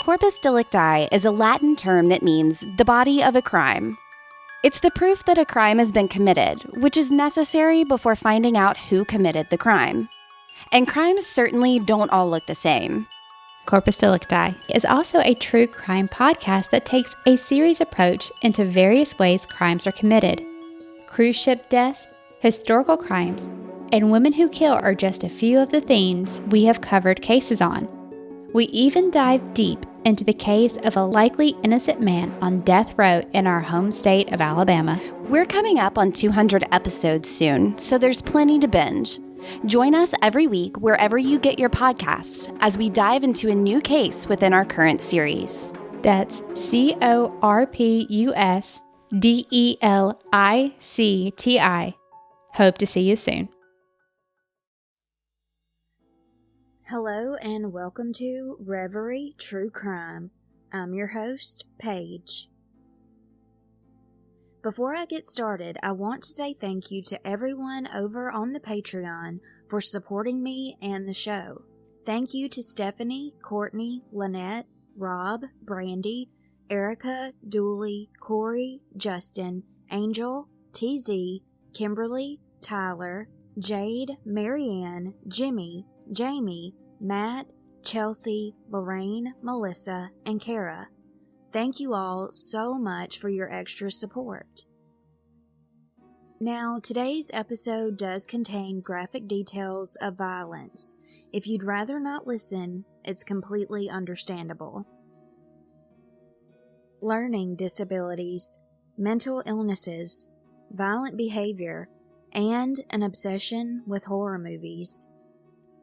Corpus Delicti is a Latin term that means the body of a crime. It's the proof that a crime has been committed, which is necessary before finding out who committed the crime. And crimes certainly don't all look the same. Corpus Delicti is also a true crime podcast that takes a series approach into various ways crimes are committed. Cruise ship deaths, historical crimes, and women who kill are just a few of the themes we have covered cases on. We even dive deep into the case of a likely innocent man on death row in our home state of Alabama. We're coming up on 200 episodes soon, so there's plenty to binge. Join us every week wherever you get your podcasts as we dive into a new case within our current series. That's CorpusDelicti. Hope to see you soon. Hello and welcome to Reverie True Crime. I'm your host, Paige. Before I get started, I want to say thank you to everyone over on the Patreon for supporting me and the show. Thank you to Stephanie, Courtney, Lynette, Rob, Brandy, Erica, Dooley, Corey, Justin, Angel, TZ, Kimberly, Tyler, Jade, Marianne, Jimmy, Jamie, Matt, Chelsea, Lorraine, Melissa, and Kara. Thank you all so much for your extra support. Now, today's episode does contain graphic details of violence. If you'd rather not listen, it's completely understandable. Learning disabilities, mental illnesses, violent behavior, and an obsession with horror movies.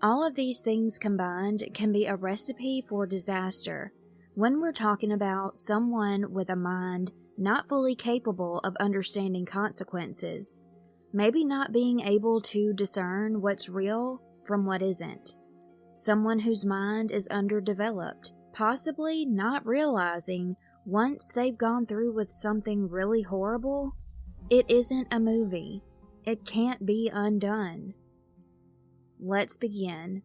All of these things combined can be a recipe for disaster when we're talking about someone with a mind not fully capable of understanding consequences, maybe not being able to discern what's real from what isn't, someone whose mind is underdeveloped, possibly not realizing once they've gone through with something really horrible, it isn't a movie. It can't be undone. Let's begin.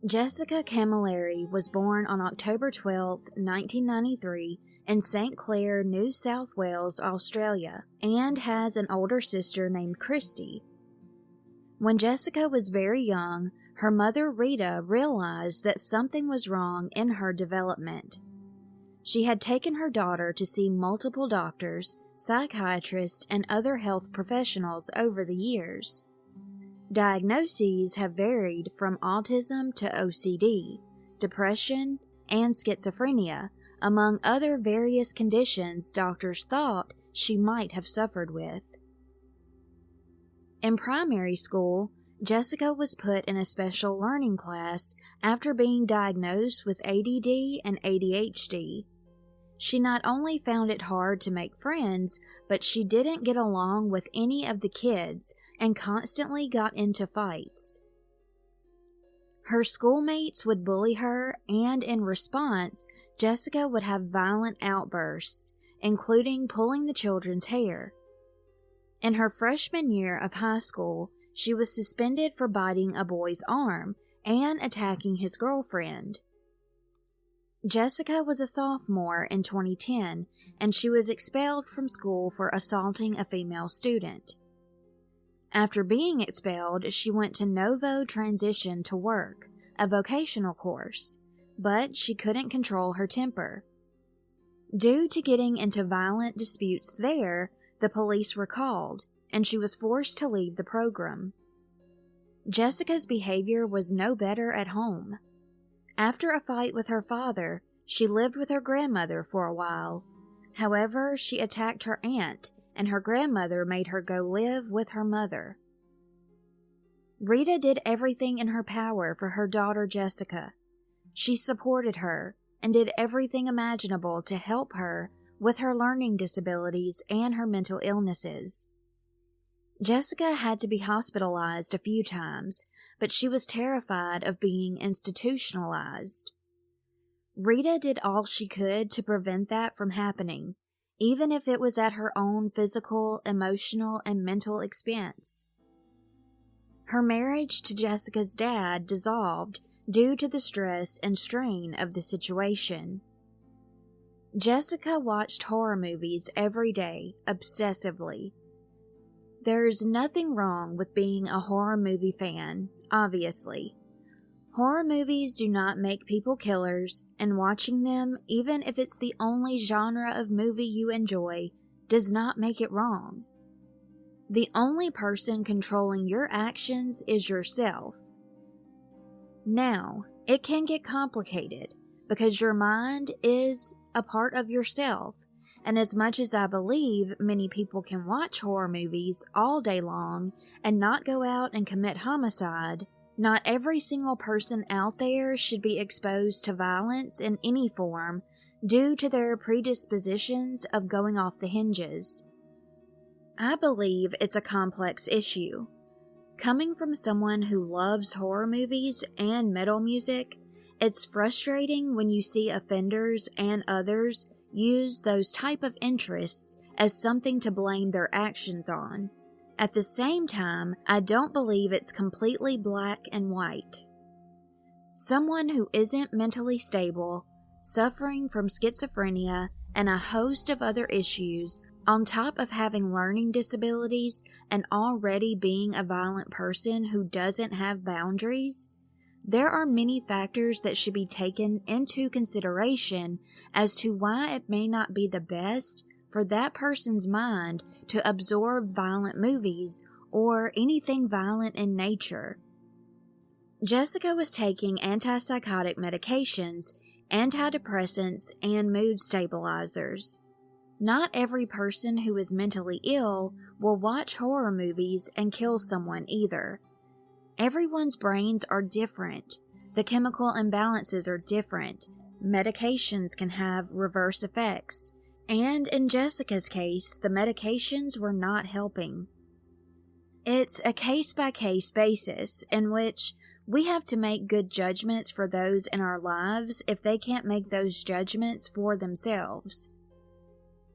Jessica Camilleri was born on October 12, 1993 in St. Clair, New South Wales, Australia, and has an older sister named Christy. When Jessica was very young, her mother Rita realized that something was wrong in her development. She had taken her daughter to see multiple doctors, psychiatrists, and other health professionals over the years. Diagnoses have varied from autism to OCD, depression, and schizophrenia, among other various conditions doctors thought she might have suffered with. In primary school, Jessica was put in a special learning class after being diagnosed with ADD and ADHD. She not only found it hard to make friends, but she didn't get along with any of the kids and constantly got into fights. Her schoolmates would bully her, and in response, Jessica would have violent outbursts, including pulling the children's hair. In her freshman year of high school, she was suspended for biting a boy's arm and attacking his girlfriend. Jessica was a sophomore in 2010, and she was expelled from school for assaulting a female student. After being expelled, she went to Novo Transition to work, a vocational course, but she couldn't control her temper. Due to getting into violent disputes there, the police were called, and she was forced to leave the program. Jessica's behavior was no better at home. After a fight with her father, she lived with her grandmother for a while. However, she attacked her aunt, and her grandmother made her go live with her mother. Rita did everything in her power for her daughter Jessica. She supported her and did everything imaginable to help her with her learning disabilities and her mental illnesses. Jessica had to be hospitalized a few times, but she was terrified of being institutionalized. Rita did all she could to prevent that from happening, even if it was at her own physical, emotional, and mental expense. Her marriage to Jessica's dad dissolved due to the stress and strain of the situation. Jessica watched horror movies every day, obsessively. There's nothing wrong with being a horror movie fan, obviously. Horror movies do not make people killers, and watching them, even if it's the only genre of movie you enjoy, does not make it wrong. The only person controlling your actions is yourself. Now, it can get complicated because your mind is a part of yourself, and as much as I believe many people can watch horror movies all day long and not go out and commit homicide, not every single person out there should be exposed to violence in any form due to their predispositions of going off the hinges. I believe it's a complex issue. Coming from someone who loves horror movies and metal music, it's frustrating when you see offenders and others use those type of interests as something to blame their actions on. At the same time, I don't believe it's completely black and white. Someone who isn't mentally stable, suffering from schizophrenia and a host of other issues, on top of having learning disabilities and already being a violent person who doesn't have boundaries, there are many factors that should be taken into consideration as to why it may not be the best for that person's mind to absorb violent movies or anything violent in nature. Jessica was taking antipsychotic medications, antidepressants, and mood stabilizers. Not every person who is mentally ill will watch horror movies and kill someone either. Everyone's brains are different. The chemical imbalances are different. Medications can have reverse effects. And in Jessica's case, the medications were not helping. It's a case-by-case basis in which we have to make good judgments for those in our lives if they can't make those judgments for themselves.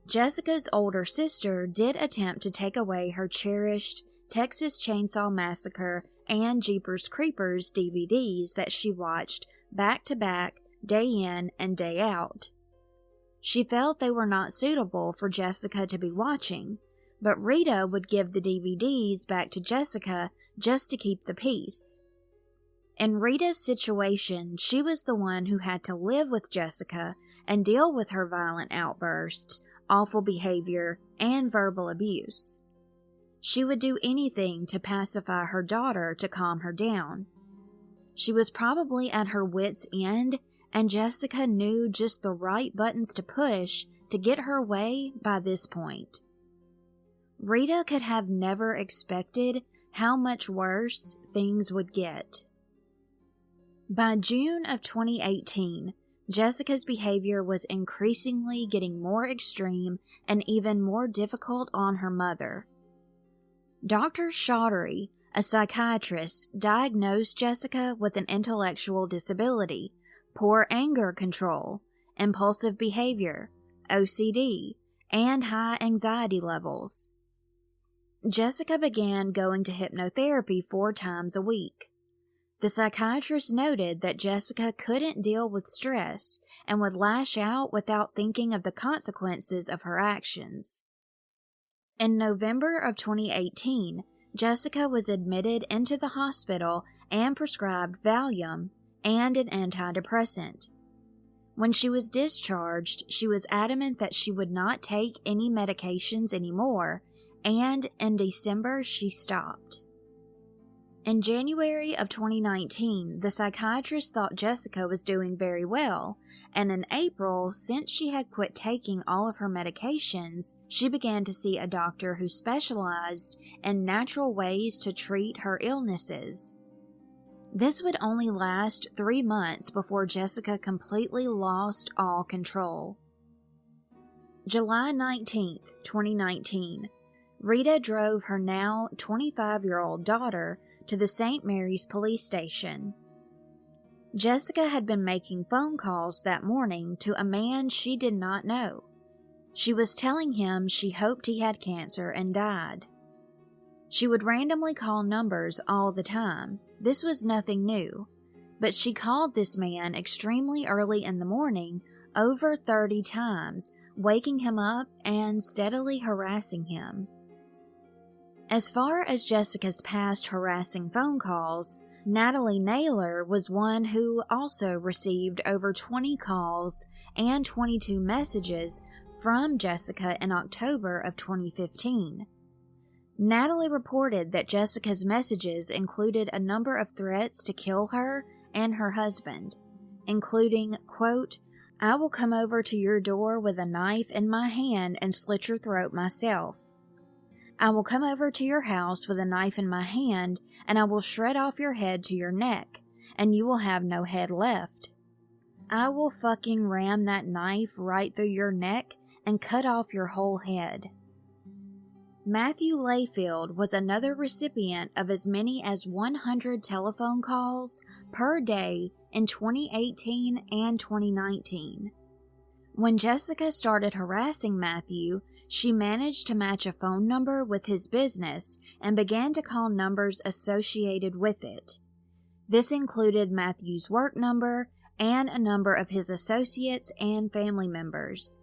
Jessica's older sister did attempt to take away her cherished Texas Chainsaw Massacre and Jeepers Creepers DVDs that she watched back-to-back, day in and day out. She felt they were not suitable for Jessica to be watching, but Rita would give the DVDs back to Jessica just to keep the peace. In Rita's situation, she was the one who had to live with Jessica and deal with her violent outbursts, awful behavior, and verbal abuse. She would do anything to pacify her daughter to calm her down. She was probably at her wit's end, and Jessica knew just the right buttons to push to get her way by this point. Rita could have never expected how much worse things would get. By June of 2018, Jessica's behavior was increasingly getting more extreme and even more difficult on her mother. Dr. Chaudhry, a psychiatrist, diagnosed Jessica with an intellectual disability, poor anger control, impulsive behavior, OCD, and high anxiety levels. Jessica began going to hypnotherapy 4 times a week. The psychiatrist noted that Jessica couldn't deal with stress and would lash out without thinking of the consequences of her actions. In November of 2018, Jessica was admitted into the hospital and prescribed Valium and an antidepressant. When she was discharged, she was adamant that she would not take any medications anymore, and in December she stopped. In January of 2019, the psychiatrist thought Jessica was doing very well, and in April, since she had quit taking all of her medications, she began to see a doctor who specialized in natural ways to treat her illnesses. This would only last 3 months before Jessica completely lost all control. July 19th, 2019, Rita drove her now 25-year-old daughter to the St. Mary's police station. Jessica had been making phone calls that morning to a man she did not know. She was telling him she hoped he had cancer and died. She would randomly call numbers all the time. This was nothing new. but she called this man extremely early in the morning, over 30 times, waking him up and steadily harassing him. As far as Jessica's past harassing phone calls, Natalie Naylor was one who also received over 20 calls and 22 messages from Jessica in October of 2015. Natalie reported that Jessica's messages included a number of threats to kill her and her husband, including, quote, "I will come over to your door with a knife in my hand and slit your throat myself. I will come over to your house with a knife in my hand and I will shred off your head to your neck, and you will have no head left. I will fucking ram that knife right through your neck and cut off your whole head." Matthew Layfield was another recipient of as many as 100 telephone calls per day in 2018 and 2019. When Jessica started harassing Matthew, she managed to match a phone number with his business and began to call numbers associated with it. This included Matthew's work number and a number of his associates and family members.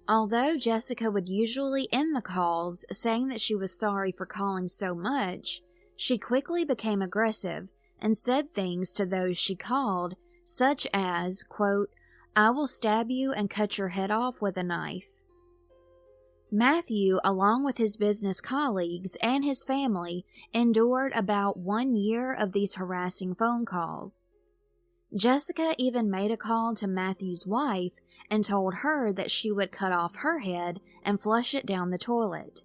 Although Jessica would usually end the calls saying that she was sorry for calling so much, she quickly became aggressive and said things to those she called, such as, quote, "I will stab you and cut your head off with a knife." Matthew, along with his business colleagues and his family, endured about 1 year of these harassing phone calls. Jessica even made a call to Matthew's wife and told her that she would cut off her head and flush it down the toilet.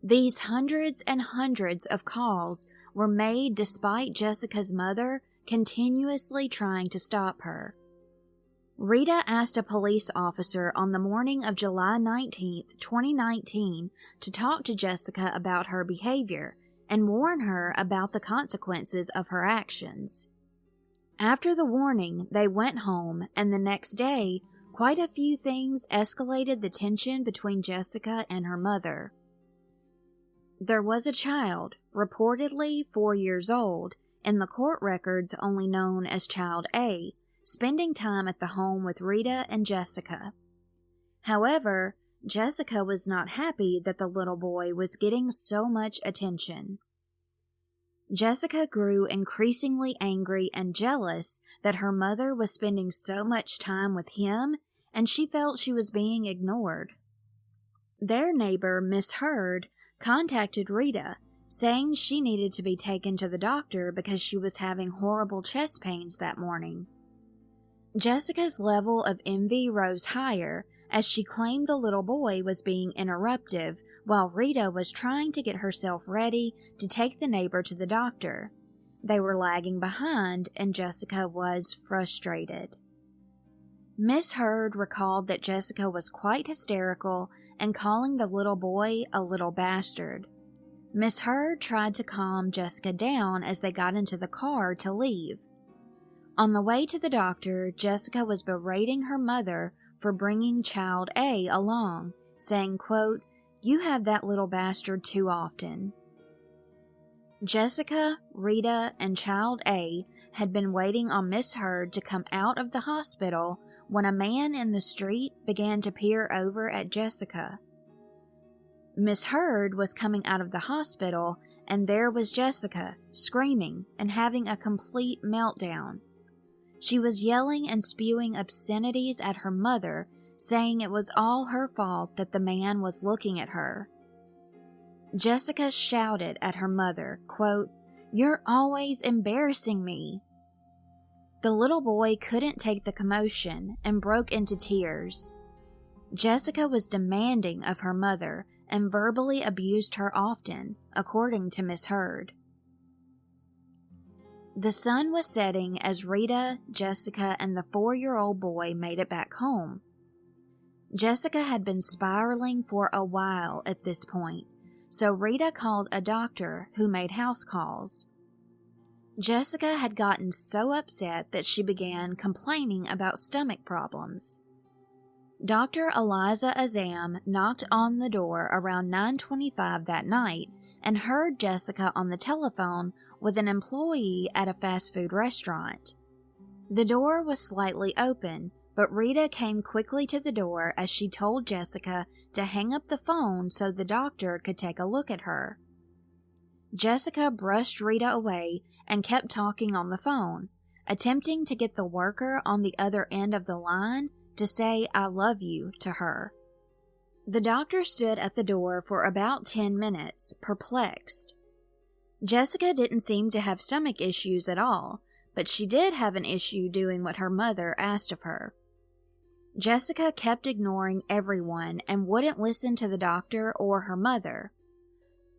These hundreds and hundreds of calls were made despite Jessica's mother continuously trying to stop her. Rita asked a police officer on the morning of July 19, 2019, to talk to Jessica about her behavior and warn her about the consequences of her actions. After the warning, they went home, and the next day, quite a few things escalated the tension between Jessica and her mother. There was a child, reportedly 4 years old, in the court records only known as Child A, spending time at the home with Rita and Jessica. However, Jessica was not happy that the little boy was getting so much attention. Jessica grew increasingly angry and jealous that her mother was spending so much time with him, and she felt she was being ignored. Their neighbor, Miss Hurd, contacted Rita, saying she needed to be taken to the doctor because she was having horrible chest pains that morning. Jessica's level of envy rose higher as she claimed the little boy was being interruptive while Rita was trying to get herself ready to take the neighbor to the doctor. They were lagging behind and Jessica was frustrated. Miss Hurd recalled that Jessica was quite hysterical and calling the little boy a little bastard. Miss Hurd tried to calm Jessica down as they got into the car to leave. On the way to the doctor, Jessica was berating her mother for bringing Child A along, saying, quote, "You have that little bastard too often." Jessica, Rita, and Child A had been waiting on Miss Hurd to come out of the hospital when a man in the street began to peer over at Jessica. Miss Hurd was coming out of the hospital, and there was Jessica, screaming and having a complete meltdown. She was yelling and spewing obscenities at her mother, saying it was all her fault that the man was looking at her. Jessica shouted at her mother, quote, "You're always embarrassing me." The little boy couldn't take the commotion and broke into tears. Jessica was demanding of her mother and verbally abused her often, according to Miss Hurd. The sun was setting as Rita, Jessica, and the 4-year-old boy made it back home. Jessica had been spiraling for a while at this point, so Rita called a doctor who made house calls. Jessica had gotten so upset that she began complaining about stomach problems. Dr. Eliza Azam knocked on the door around 9:25 that night and heard Jessica on the telephone with an employee at a fast food restaurant. The door was slightly open, but Rita came quickly to the door as she told Jessica to hang up the phone so the doctor could take a look at her. Jessica brushed Rita away and kept talking on the phone, attempting to get the worker on the other end of the line to say "I love you" to her. The doctor stood at the door for about 10 minutes, perplexed. Jessica didn't seem to have stomach issues at all, but she did have an issue doing what her mother asked of her. Jessica kept ignoring everyone and wouldn't listen to the doctor or her mother.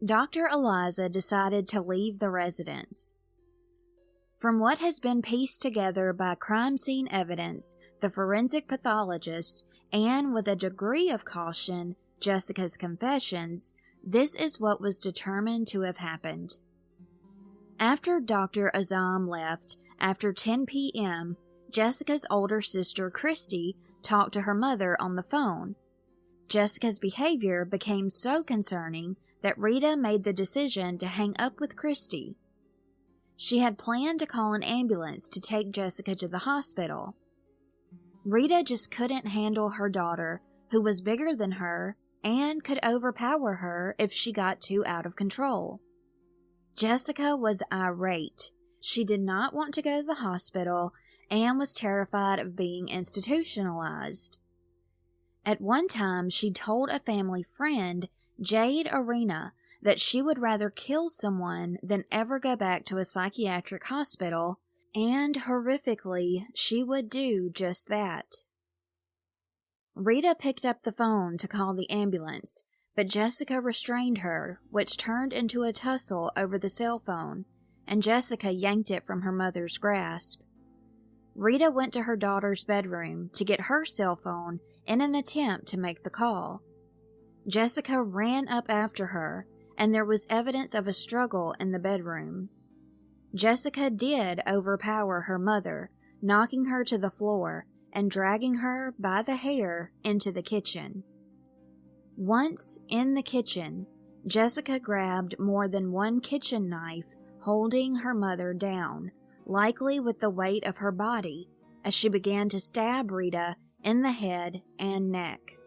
Dr. Eliza decided to leave the residence. From what has been pieced together by crime scene evidence, the forensic pathologist, and with a degree of caution, Jessica's confessions, this is what was determined to have happened. After Dr. Azam left, after 10 p.m., Jessica's older sister, Christy, talked to her mother on the phone. Jessica's behavior became so concerning that Rita made the decision to hang up with Christy. She had planned to call an ambulance to take Jessica to the hospital. Rita just couldn't handle her daughter, who was bigger than her and could overpower her if she got too out of control. Jessica was irate. She did not want to go to the hospital and was terrified of being institutionalized. At one time, she told a family friend, Jade Arena, that she would rather kill someone than ever go back to a psychiatric hospital, and horrifically, she would do just that. Rita picked up the phone to call the ambulance, but Jessica restrained her, which turned into a tussle over the cell phone, and Jessica yanked it from her mother's grasp. Rita went to her daughter's bedroom to get her cell phone in an attempt to make the call. Jessica ran up after her, and there was evidence of a struggle in the bedroom. Jessica did overpower her mother, knocking her to the floor and dragging her by the hair into the kitchen. Once in the kitchen, Jessica grabbed more than one kitchen knife, holding her mother down, likely with the weight of her body, as she began to stab Rita in the head and neck.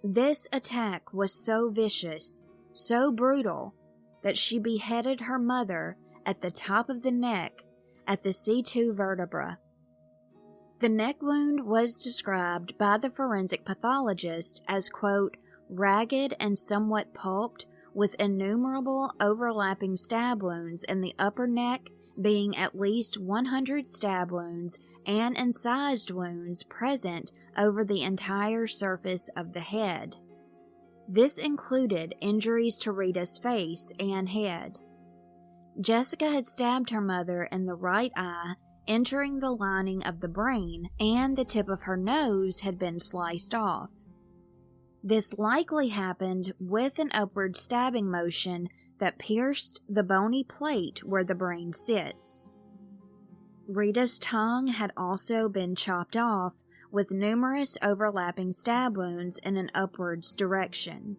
This attack was so vicious, so brutal, that she beheaded her mother at the top of the neck at the C2 vertebra. The neck wound was described by the forensic pathologist as, quote, ragged and somewhat pulped, with innumerable overlapping stab wounds in the upper neck being at least 100 stab wounds and incised wounds present over the entire surface of the head. This included injuries to Rita's face and head. Jessica had stabbed her mother in the right eye, entering the lining of the brain, and the tip of her nose had been sliced off. This likely happened with an upward stabbing motion that pierced the bony plate where the brain sits. Rita's tongue had also been chopped off, with numerous overlapping stab wounds in an upwards direction.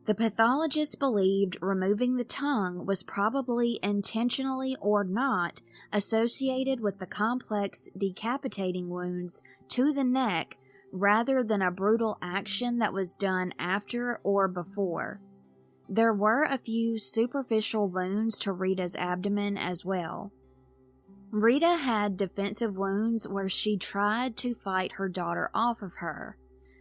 The pathologist believed removing the tongue was probably intentionally or not associated with the complex decapitating wounds to the neck rather than a brutal action that was done after or before. There were a few superficial wounds to Rita's abdomen as well. Rita had defensive wounds where she tried to fight her daughter off of her,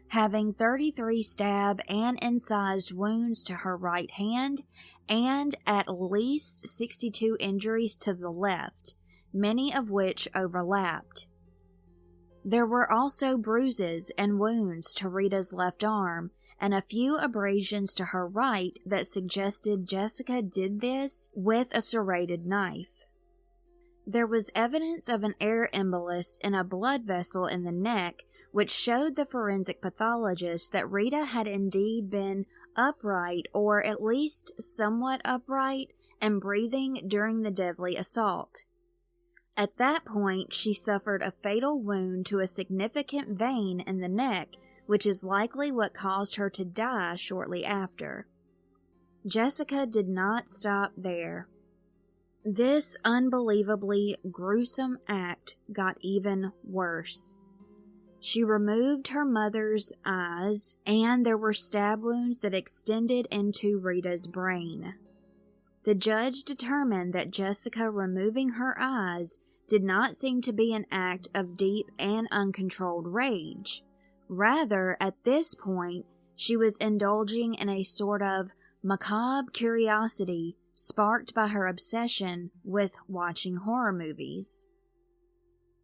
having 33 stab and incised wounds to her right hand and at least 62 injuries to the left, many of which overlapped. There were also bruises and wounds to Rita's left arm and a few abrasions to her right that suggested Jessica did this with a serrated knife. There was evidence of an air embolus in a blood vessel in the neck, which showed the forensic pathologist that Rita had indeed been upright, or at least somewhat upright, and breathing during the deadly assault. At that point, she suffered a fatal wound to a significant vein in the neck, which is likely what caused her to die shortly after. Jessica did not stop there. This unbelievably gruesome act got even worse. She removed her mother's eyes, and there were stab wounds that extended into Rita's brain. The judge determined that Jessica removing her eyes did not seem to be an act of deep and uncontrolled rage. Rather, at this point, she was indulging in a sort of macabre curiosity sparked by her obsession with watching horror movies.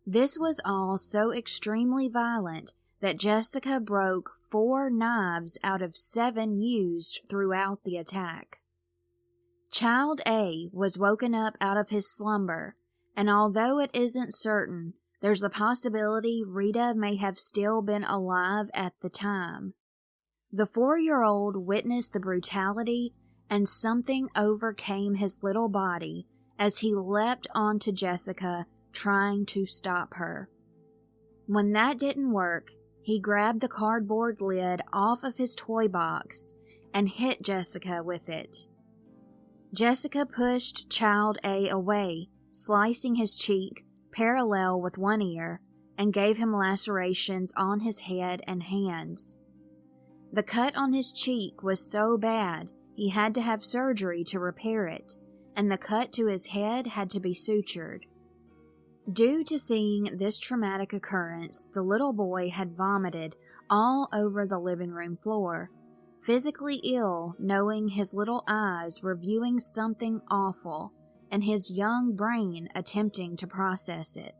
This was all so extremely violent that Jessica broke 4 knives out of 7 used throughout the attack. Child A was woken up out of his slumber, and although it isn't certain, there's a possibility Rita may have still been alive at the time. The 4-year-old witnessed the brutality, and something overcame his little body as he leapt onto Jessica, trying to stop her. When that didn't work, he grabbed the cardboard lid off of his toy box and hit Jessica with it. Jessica pushed Child A away, slicing his cheek parallel with one ear, and gave him lacerations on his head and hands. The cut on his cheek was so bad he had to have surgery to repair it, and the cut to his head had to be sutured. Due to seeing this traumatic occurrence, the little boy had vomited all over the living room floor, physically ill, knowing his little eyes were viewing something awful, and his young brain attempting to process it.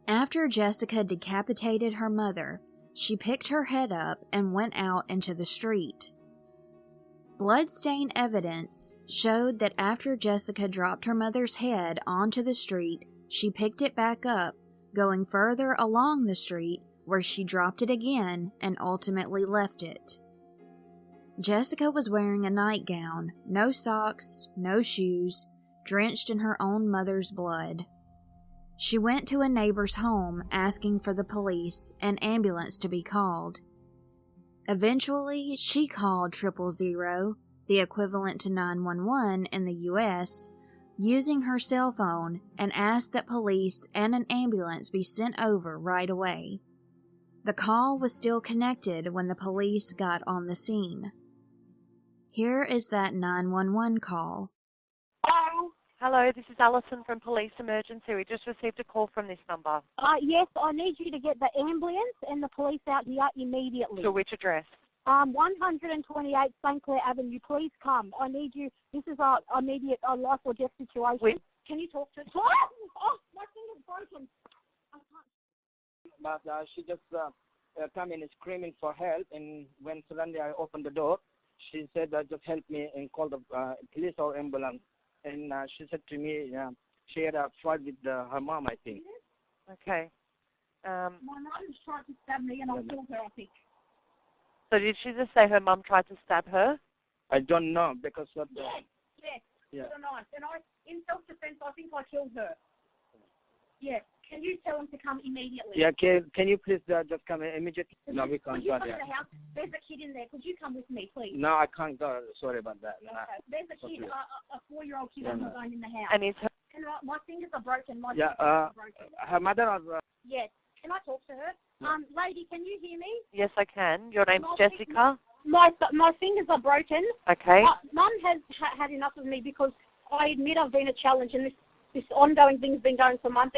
After Jessica decapitated her mother, she picked her head up and went out into the street. Bloodstain evidence showed that after Jessica dropped her mother's head onto the street, she picked it back up, going further along the street where she dropped it again and ultimately left it. Jessica was wearing a nightgown, no socks, no shoes, drenched in her own mother's blood. She went to a neighbor's home asking for the police and ambulance to be called. Eventually, she called 000, the equivalent to 911 in the U.S., using her cell phone, and asked that police and an ambulance be sent over right away. The call was still connected when the police got on the scene. Here is that 911 call. Hello, this is Alison from Police Emergency. We just received a call from this number. Yes, I need you to get the ambulance and the police out here immediately. To which address? 128 St. Clair Avenue. Please come. I need you. This is an immediate life or death situation. Can you talk to us? Oh, my finger's broken. But she just come in screaming for help, and when suddenly I opened the door, she said, just help me and call the police or ambulance. And she said to me, she had a fight with her mom, I think. Okay. My mum tried to stab me and I killed her, I think. So did she just say her mum tried to stab her? I don't know because of the... Yes, yeah. With a knife. And in self-defense, I think I killed her. Yes. Can you tell him to come immediately? Yeah, can you please just come immediately? No, we can't go there. The house? There's a kid in there. Could you come with me, please? No, I can't go. Sorry about that. Okay. There's a kid, a 4-year-old kid on the phone in the house. And is her... My fingers are broken. My fingers are broken. Her mother was... Yes. Can I talk to her? Lady, can you hear me? Yes, I can. Your name's Jessica? My fingers are broken. Okay. Mum has had enough of me because I admit I've been a challenge, and this ongoing thing's been going for months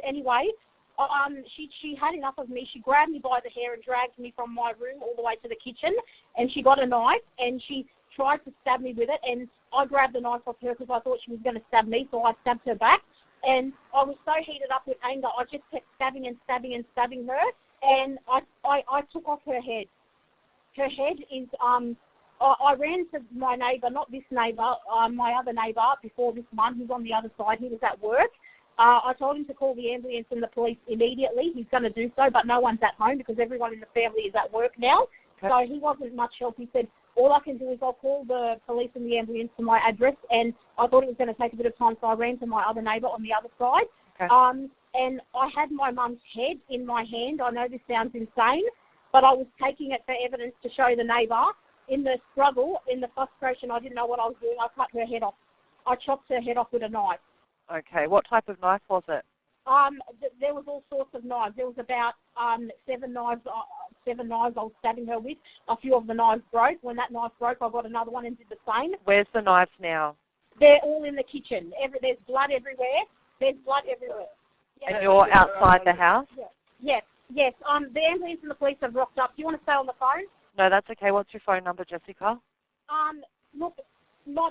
anyway. She had enough of me. She grabbed me by the hair and dragged me from my room all the way to the kitchen, and she got a knife and she tried to stab me with it, and I grabbed the knife off her because I thought she was going to stab me, so I stabbed her back. And I was so heated up with anger, I just kept stabbing and stabbing and stabbing her, and I took off her head. Her head is, I ran to my neighbour, not this neighbour, my other neighbour before this one, who's on the other side. He was at work. I told him to call the ambulance and the police immediately. He's going to do so, but no one's at home because everyone in the family is at work now. Okay. So he wasn't much help. He said, all I can do is I'll call the police and the ambulance to my address, and I thought it was going to take a bit of time, so I ran to my other neighbour on the other side. Okay. And I had my mum's head in my hand. I know this sounds insane, but I was taking it for evidence to show the neighbour. In the struggle, in the frustration, I didn't know what I was doing. I cut her head off. I chopped her head off with a knife. Okay. What type of knife was it? There was all sorts of knives. There was about 7 knives I was stabbing her with. A few of the knives broke. When that knife broke, I got another one and did the same. Where's the knives now? They're all in the kitchen. There's blood everywhere. There's blood everywhere. Yes. And you're outside the house? Yes. The ambulance and the police have rocked up. Do you want to stay on the phone? No, that's okay. What's your phone number, Jessica? Look,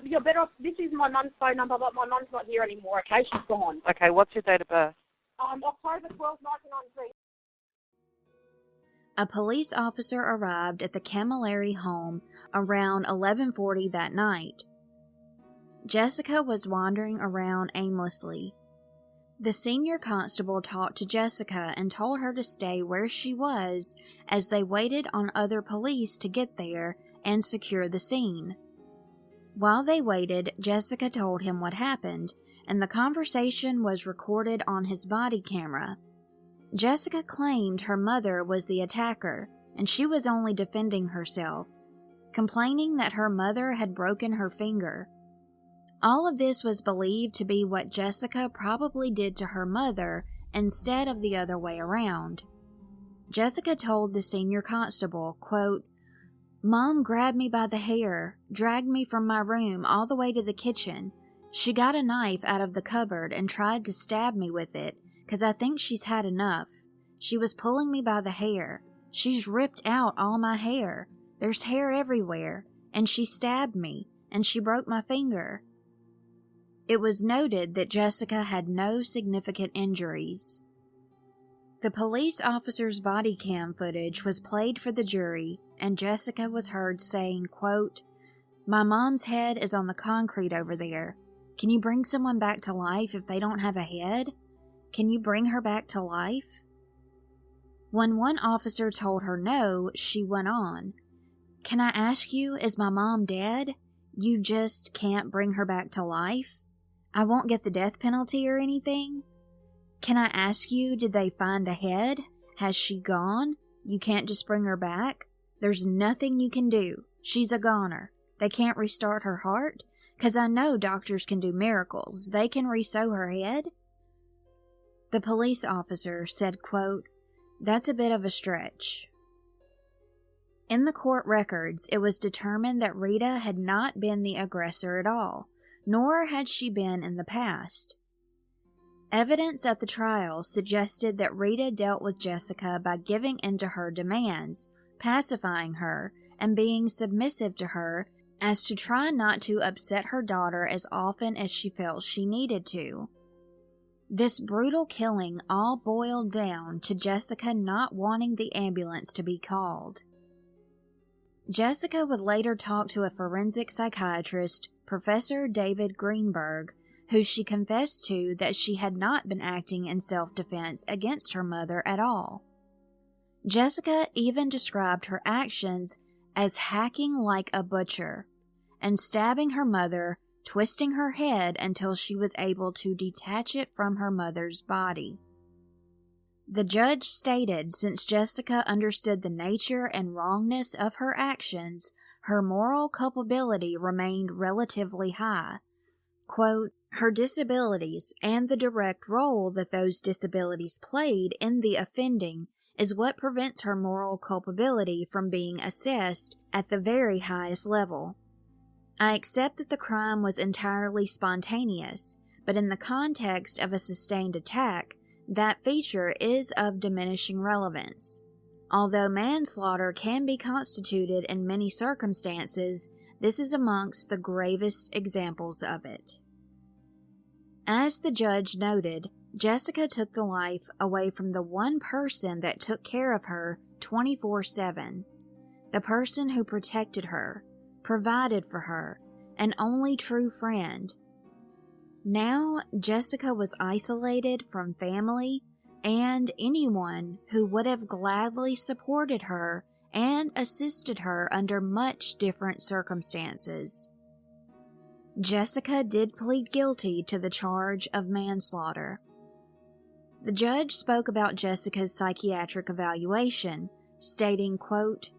you're better off. This is my mum's phone number, but my mum's not here anymore, okay? She's gone. Okay, what's your date of birth? October 12, 1993. A police officer arrived at the Camilleri home around 11:40 that night. Jessica was wandering around aimlessly. The senior constable talked to Jessica and told her to stay where she was as they waited on other police to get there and secure the scene. While they waited, Jessica told him what happened, and the conversation was recorded on his body camera. Jessica claimed her mother was the attacker, and she was only defending herself, complaining that her mother had broken her finger. All of this was believed to be what Jessica probably did to her mother instead of the other way around. Jessica told the senior constable, quote, "Mom grabbed me by the hair, dragged me from my room all the way to the kitchen. She got a knife out of the cupboard and tried to stab me with it, 'cause I think she's had enough. She was pulling me by the hair. She's ripped out all my hair. There's hair everywhere. And she stabbed me, and she broke my finger." It was noted that Jessica had no significant injuries. The police officer's body cam footage was played for the jury, and Jessica was heard saying, quote, "My mom's head is on the concrete over there. Can you bring someone back to life if they don't have a head? Can you bring her back to life?" When one officer told her no, she went on, "Can I ask you, is my mom dead? You just can't bring her back to life? I won't get the death penalty or anything? Can I ask you, did they find the head? Has she gone? You can't just bring her back? There's nothing you can do. She's a goner. They can't restart her heart? 'Cause I know doctors can do miracles. They can re-sew her head?" The police officer said, quote, "That's a bit of a stretch." In the court records, it was determined that Rita had not been the aggressor at all, nor had she been in the past. Evidence at the trial suggested that Rita dealt with Jessica by giving in to her demands, pacifying her, and being submissive to her as to try not to upset her daughter as often as she felt she needed to. This brutal killing all boiled down to Jessica not wanting the ambulance to be called. Jessica would later talk to a forensic psychiatrist, Professor David Greenberg, who she confessed to that she had not been acting in self-defense against her mother at all. Jessica even described her actions as hacking like a butcher and stabbing her mother, twisting her head until she was able to detach it from her mother's body. The judge stated since Jessica understood the nature and wrongness of her actions, her moral culpability remained relatively high. Quote, "Her disabilities and the direct role that those disabilities played in the offending is what prevents her moral culpability from being assessed at the very highest level. I accept that the crime was entirely spontaneous, but in the context of a sustained attack, that feature is of diminishing relevance. Although manslaughter can be constituted in many circumstances, this is amongst the gravest examples of it." As the judge noted, Jessica took the life away from the one person that took care of her 24/7, the person who protected her, provided for her, an only true friend. Now, Jessica was isolated from family and anyone who would have gladly supported her and assisted her under much different circumstances. Jessica did plead guilty to the charge of manslaughter. The judge spoke about Jessica's psychiatric evaluation, stating, quote,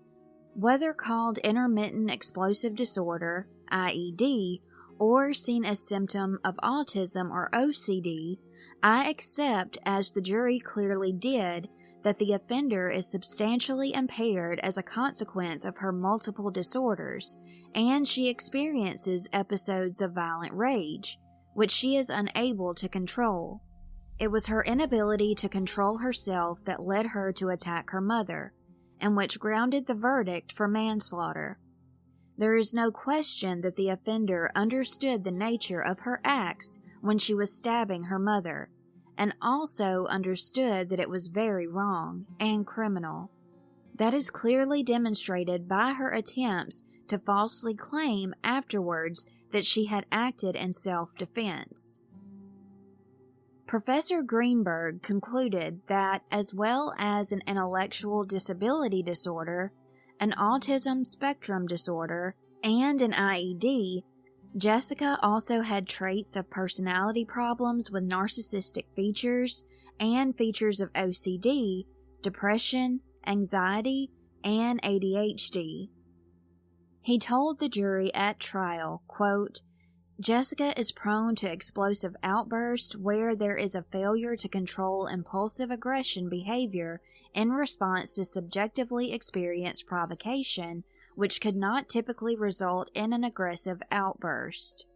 "Whether called intermittent explosive disorder, IED, or seen as symptom of autism or OCD, I accept, as the jury clearly did, that the offender is substantially impaired as a consequence of her multiple disorders, and she experiences episodes of violent rage, which she is unable to control. It was her inability to control herself that led her to attack her mother, and which grounded the verdict for manslaughter. There is no question that the offender understood the nature of her acts when she was stabbing her mother, and also understood that it was very wrong and criminal. That is clearly demonstrated by her attempts to falsely claim afterwards that she had acted in self-defense." Professor Greenberg concluded that, as well as an intellectual disability disorder, an autism spectrum disorder, and an IED, Jessica also had traits of personality problems with narcissistic features and features of OCD, depression, anxiety, and ADHD. He told the jury at trial, quote, "Jessica is prone to explosive outbursts where there is a failure to control impulsive aggression behavior in response to subjectively experienced provocation, which could not typically result in an aggressive outburst."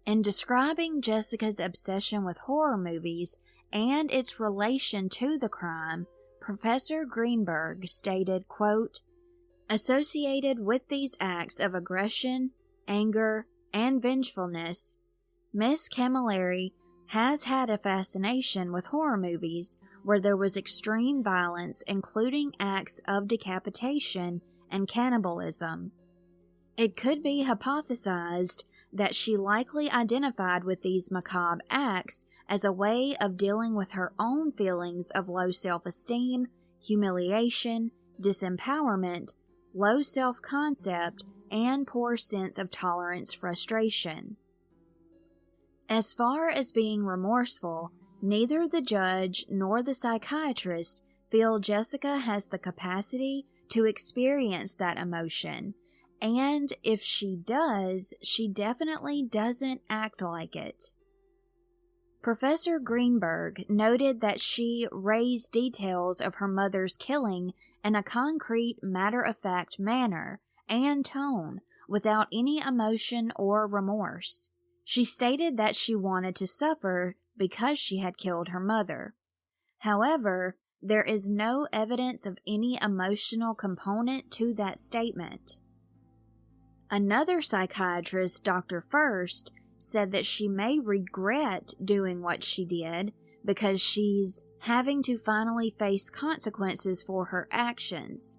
In describing Jessica's obsession with horror movies and its relation to the crime, Professor Greenberg stated, quote, "Associated with these acts of aggression, anger, and vengefulness, Miss Camilleri has had a fascination with horror movies where there was extreme violence, including acts of decapitation and cannibalism. It could be hypothesized that she likely identified with these macabre acts as a way of dealing with her own feelings of low self-esteem, humiliation, disempowerment, low self-concept, and poor sense of tolerance frustration. As far as being remorseful, neither the judge nor the psychiatrist feel Jessica has the capacity to experience that emotion, and if she does, she definitely doesn't act like it. Professor Greenberg noted that she raised details of her mother's killing in a concrete, matter-of-fact manner and tone, without any emotion or remorse. She stated that she wanted to suffer because she had killed her mother. However, there is no evidence of any emotional component to that statement. Another psychiatrist, Dr. First, said that she may regret doing what she did because she's having to finally face consequences for her actions.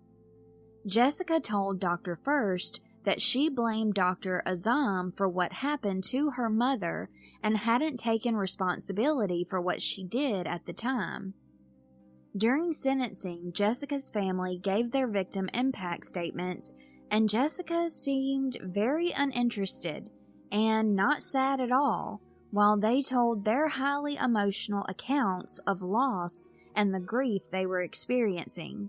Jessica told Dr. First that she blamed Dr. Azam for what happened to her mother and hadn't taken responsibility for what she did at the time. During sentencing, Jessica's family gave their victim impact statements, and Jessica seemed very uninterested and not sad at all, while they told their highly emotional accounts of loss and the grief they were experiencing.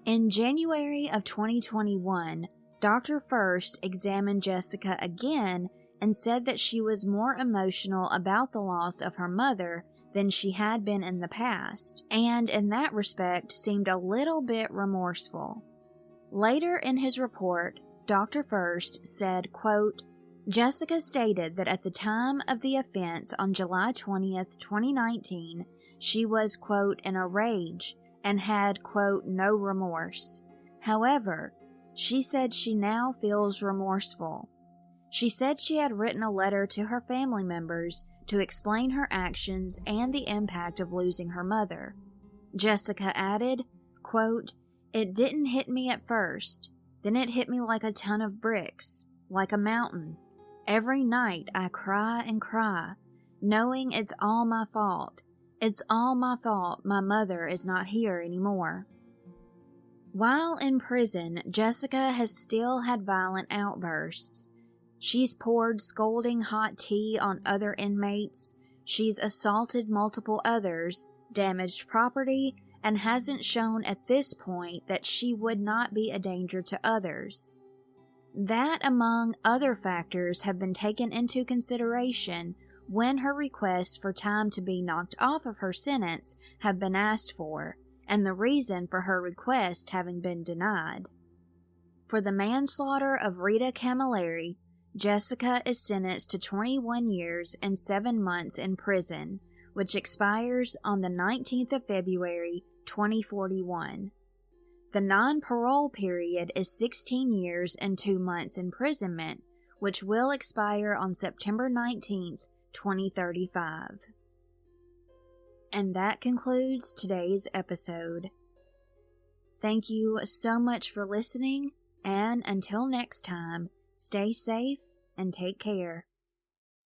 In January of 2021, Dr. First examined Jessica again and said that she was more emotional about the loss of her mother than she had been in the past, and in that respect seemed a little bit remorseful. Later in his report, Dr. First said, quote, "Jessica stated that at the time of the offense on July 20th, 2019, she was, quote, in a rage and had, quote, no remorse. However, she said she now feels remorseful. She said she had written a letter to her family members to explain her actions and the impact of losing her mother. Jessica added, quote, "It didn't hit me at first. Then it hit me like a ton of bricks, like a mountain. Every night I cry and cry, knowing it's all my fault. It's all my fault my mother is not here anymore." While in prison, Jessica has still had violent outbursts. She's poured scalding hot tea on other inmates, She's assaulted multiple others, damaged property, and hasn't shown at this point that she would not be a danger to others. That, among other factors, have been taken into consideration when her requests for time to be knocked off of her sentence have been asked for, and the reason for her request having been denied. For the manslaughter of Rita Camilleri, Jessica is sentenced to 21 years and 7 months in prison, which expires on the 19th of February, 2041. The non-parole period is 16 years and 2 months imprisonment, which will expire on September 19th, 2035. And that concludes today's episode. Thank you so much for listening, and until next time, stay safe and take care.